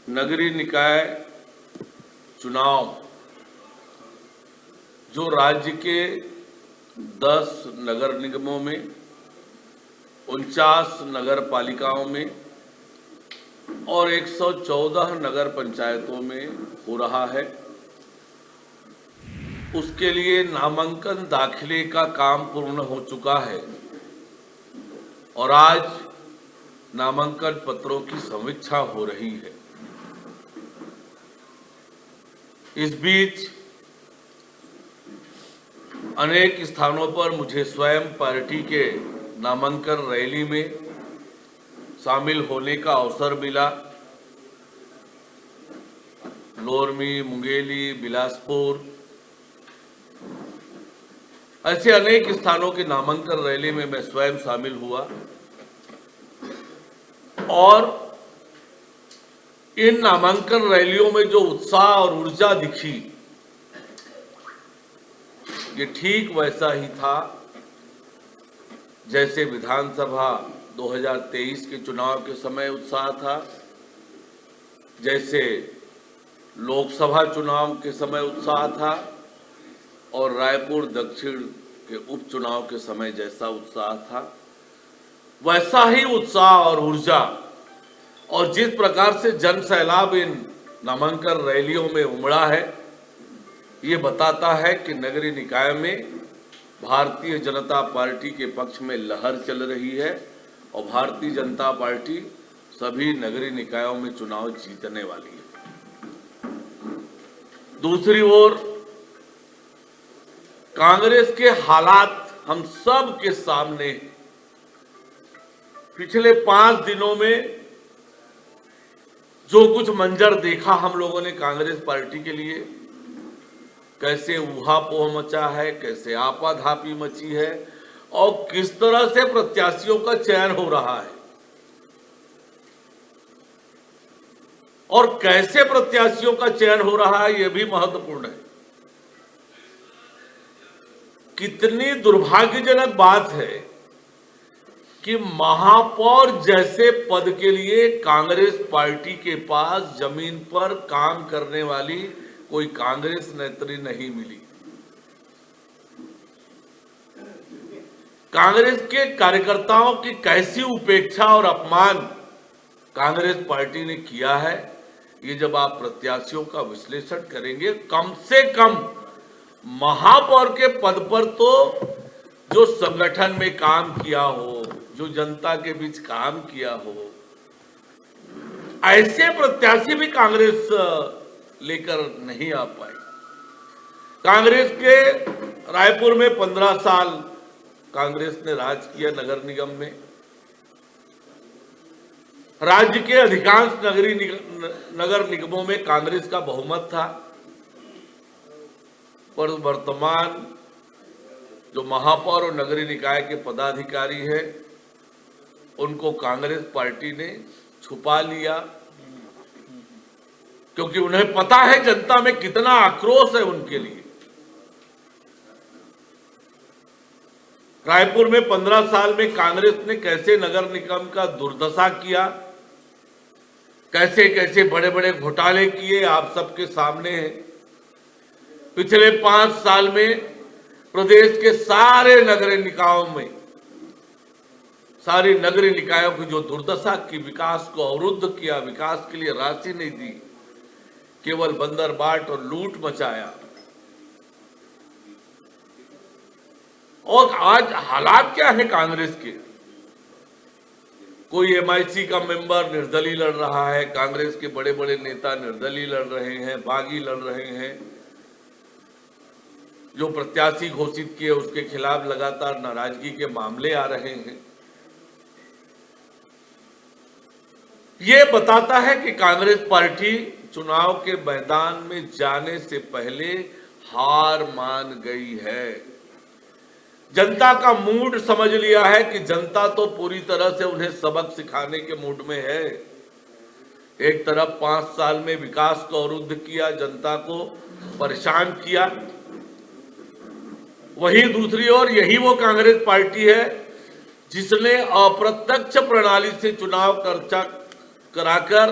नगरीय निकाय चुनाव जो राज्य के 10 नगर निगमों में 49 नगर पालिकाओं में और 114 नगर पंचायतों में हो रहा है, उसके लिए नामांकन दाखिले का काम पूर्ण हो चुका है और आज नामांकन पत्रों की समीक्षा हो रही है। इस बीच अनेक स्थानों पर मुझे स्वयं पार्टी के नामांकन रैली में शामिल होने का अवसर मिला। लोरमी, मुंगेली, बिलासपुर ऐसे अनेक स्थानों के नामांकन रैली में मैं स्वयं शामिल हुआ और इन नामांकन रैलियों में जो उत्साह और ऊर्जा दिखी, ये ठीक वैसा ही था जैसे विधानसभा 2023 के चुनाव के समय उत्साह था, जैसे लोकसभा चुनाव के समय उत्साह था और रायपुर दक्षिण के उपचुनाव के समय जैसा उत्साह था, वैसा ही उत्साह और ऊर्जा और जिस प्रकार से जन सैलाब इन नामांकन रैलियों में उमड़ा है, ये बताता है कि नगरीय निकाय में भारतीय जनता पार्टी के पक्ष में लहर चल रही है और भारतीय जनता पार्टी सभी नगरीय निकायों में चुनाव जीतने वाली है। दूसरी ओर कांग्रेस के हालात हम सब के सामने पिछले 5 दिनों में जो कुछ मंजर देखा हम लोगों ने कांग्रेस पार्टी के लिए, कैसे ऊहापोह मचा है, कैसे आपाधापी मची है और किस तरह से प्रत्याशियों का चयन हो रहा है और कैसे प्रत्याशियों का चयन हो रहा है, यह भी महत्वपूर्ण है। कितनी दुर्भाग्यजनक बात है कि महापौर जैसे पद के लिए कांग्रेस पार्टी के पास जमीन पर काम करने वाली कोई कांग्रेस नेत्री नहीं मिली। कांग्रेस के कार्यकर्ताओं की कैसी उपेक्षा और अपमान कांग्रेस पार्टी ने किया है, ये जब आप प्रत्याशियों का विश्लेषण करेंगे, कम से कम महापौर के पद पर तो जो संगठन में काम किया हो, जो जनता के बीच काम किया हो, ऐसे प्रत्याशी भी कांग्रेस लेकर नहीं आ पाई। कांग्रेस के रायपुर में 15 साल कांग्रेस ने राज किया नगर निगम में। राज्य के अधिकांश नगर निगमों में कांग्रेस का बहुमत था, पर वर्तमान जो महापौर और नगरीय निकाय के पदाधिकारी हैं, उनको कांग्रेस पार्टी ने छुपा लिया, क्योंकि उन्हें पता है जनता में कितना आक्रोश है उनके लिए। रायपुर में 15 साल में कांग्रेस ने कैसे नगर निगम का दुर्दशा किया, कैसे कैसे बड़े बड़े घोटाले किए, आप सबके सामने है। पिछले 5 साल में प्रदेश के सारे नगरीय निकायों में, सारी नगरीय निकायों की जो दुर्दशा की, विकास को अवरुद्ध किया, विकास के लिए राशि नहीं दी, केवल बंदरबाट और लूट मचाया। और आज हालात क्या है कांग्रेस के? कोई एमआईसी का मेंबर निर्दलीय लड़ रहा है, कांग्रेस के बड़े बड़े नेता निर्दलीय लड़ रहे हैं, बागी लड़ रहे हैं। जो प्रत्याशी घोषित किए उसके खिलाफ लगातार नाराजगी के मामले आ रहे हैं। ये बताता है कि कांग्रेस पार्टी चुनाव के मैदान में जाने से पहले हार मान गई है। जनता का मूड समझ लिया है कि जनता तो पूरी तरह से उन्हें सबक सिखाने के मूड में है। एक तरफ 5 साल में विकास को अवरुद्ध किया, जनता को परेशान किया, वहीं दूसरी ओर यही वो कांग्रेस पार्टी है जिसने अप्रत्यक्ष प्रणाली से चुनाव कराकर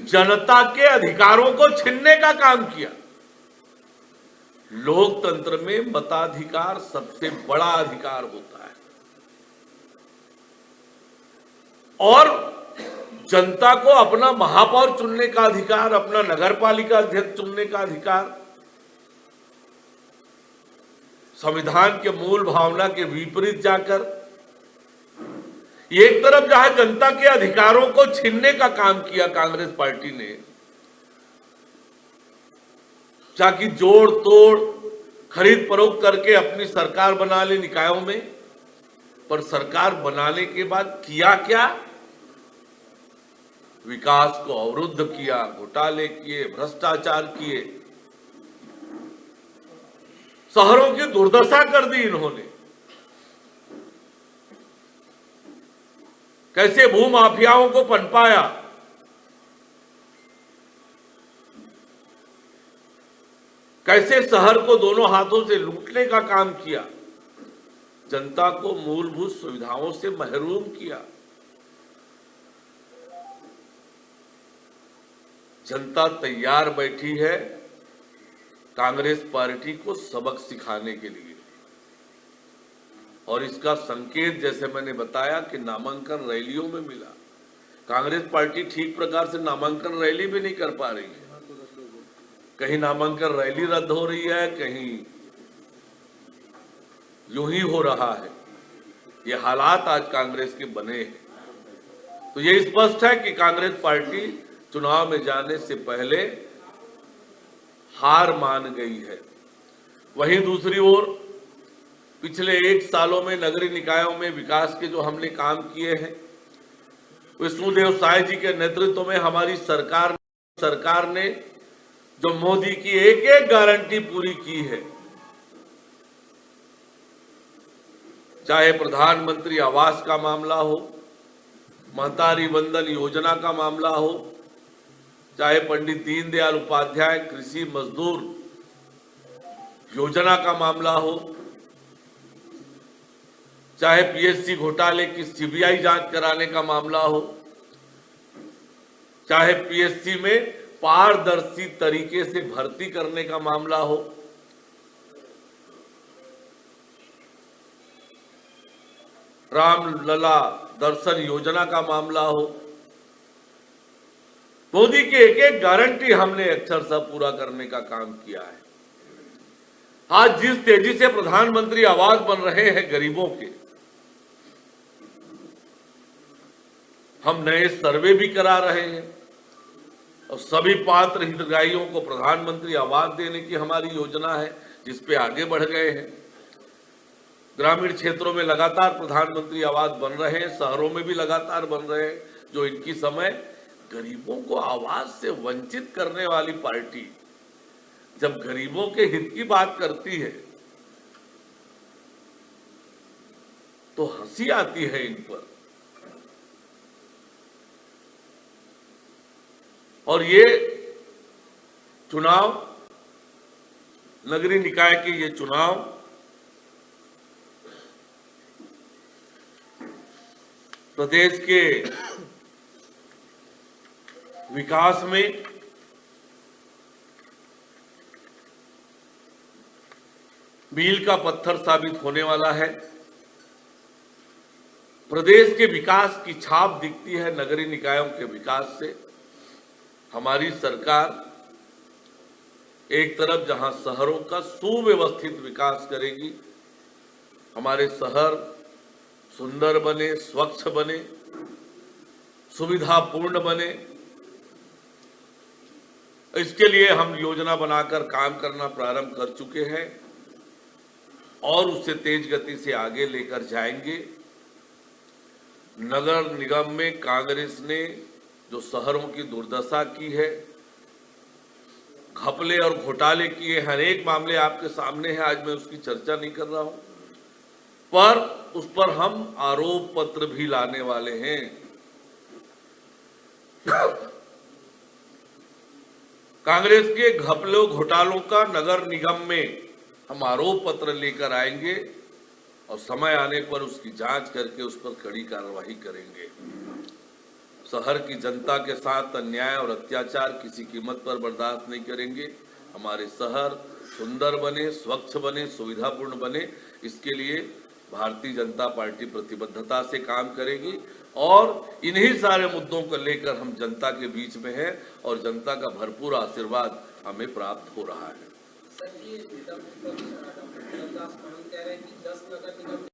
जनता के अधिकारों को छीनने का काम किया। लोकतंत्र में मताधिकार सबसे बड़ा अधिकार होता है और जनता को अपना महापौर चुनने का अधिकार, अपना नगरपालिका अध्यक्ष चुनने का अधिकार संविधान के मूल भावना के विपरीत जाकर एक तरफ जहां जनता के अधिकारों को छीनने का काम किया कांग्रेस पार्टी ने, ताकि जोड़ तोड़ खरीद फरोख्त करके अपनी सरकार बना ले निकायों में, पर सरकार बनाने के बाद किया क्या? विकास को अवरुद्ध किया, घोटाले किए, भ्रष्टाचार किए, शहरों की दुर्दशा कर दी इन्होंने। कैसे भूमाफियाओं को पनपाया, कैसे शहर को दोनों हाथों से लूटने का काम किया, जनता को मूलभूत सुविधाओं से महरूम किया। जनता तैयार बैठी है कांग्रेस पार्टी को सबक सिखाने के लिए, और इसका संकेत जैसे मैंने बताया कि नामांकन रैलियों में मिला। कांग्रेस पार्टी ठीक प्रकार से नामांकन रैली भी नहीं कर पा रही है। कहीं नामांकन रैली रद्द हो रही है, कहीं यूं ही हो रहा है। ये हालात आज कांग्रेस के बने हैं। तो ये स्पष्ट है कि कांग्रेस पार्टी चुनाव में जाने से पहले हार मान गई है। वहीं दूसरी ओर पिछले 1 सालों में नगरीय निकायों में विकास के जो हमने काम किए हैं, विष्णुदेव साय जी के नेतृत्व में हमारी सरकार ने जो मोदी की एक एक गारंटी पूरी की है, चाहे प्रधानमंत्री आवास का मामला हो, महतारी वंदन योजना का मामला हो, चाहे पंडित दीनदयाल उपाध्याय कृषि मजदूर योजना का मामला हो, चाहे पीएससी घोटाले की सीबीआई जांच कराने का मामला हो, चाहे पीएससी में पारदर्शी तरीके से भर्ती करने का मामला हो, रामलला दर्शन योजना का मामला हो, मोदी की एक एक गारंटी हमने अक्षरशः पूरा करने का काम किया है। आज जिस तेजी से प्रधानमंत्री आवास बन रहे हैं गरीबों के, हम नए सर्वे भी करा रहे हैं और सभी पात्र हितग्राहियों को प्रधानमंत्री आवास देने की हमारी योजना है, जिस पे आगे बढ़ गए हैं। ग्रामीण क्षेत्रों में लगातार प्रधानमंत्री आवास बन रहे हैं, शहरों में भी लगातार बन रहे हैं। जो इनकी समय गरीबों को आवास से वंचित करने वाली पार्टी जब गरीबों के हित की बात करती है तो हंसी आती है इन पर। और ये चुनाव, नगरीय निकाय के ये चुनाव प्रदेश के विकास में मील का पत्थर साबित होने वाला है। प्रदेश के विकास की छाप दिखती है नगरीय निकायों के विकास से। हमारी सरकार एक तरफ जहां शहरों का सुव्यवस्थित विकास करेगी, हमारे शहर सुंदर बने, स्वच्छ बने, सुविधापूर्ण बने, इसके लिए हम योजना बनाकर काम करना प्रारंभ कर चुके हैं और उससे तेज गति से आगे लेकर जाएंगे। नगर निगम में कांग्रेस ने जो शहरों की दुर्दशा की है, घपले और घोटाले किए, हर एक मामले आपके सामने है। आज मैं उसकी चर्चा नहीं कर रहा हूं, पर उस पर हम आरोप पत्र भी लाने वाले हैं। कांग्रेस के घपलों घोटालों का नगर निगम में हम आरोप पत्र लेकर आएंगे और समय आने पर उसकी जांच करके उस पर कड़ी कार्रवाई करेंगे। शहर की जनता के साथ अन्याय और अत्याचार किसी कीमत पर बर्दाश्त नहीं करेंगे। हमारे शहर सुंदर बने, स्वच्छ बने, सुविधापूर्ण बने, इसके लिए भारतीय जनता पार्टी प्रतिबद्धता से काम करेगी और इन्हीं सारे मुद्दों को लेकर हम जनता के बीच में हैं और जनता का भरपूर आशीर्वाद हमें प्राप्त हो रहा है। सर, ये नेता प्रतिपक्ष डॉक्टर दास मान कह रहे हैं कि 10 नगर निगम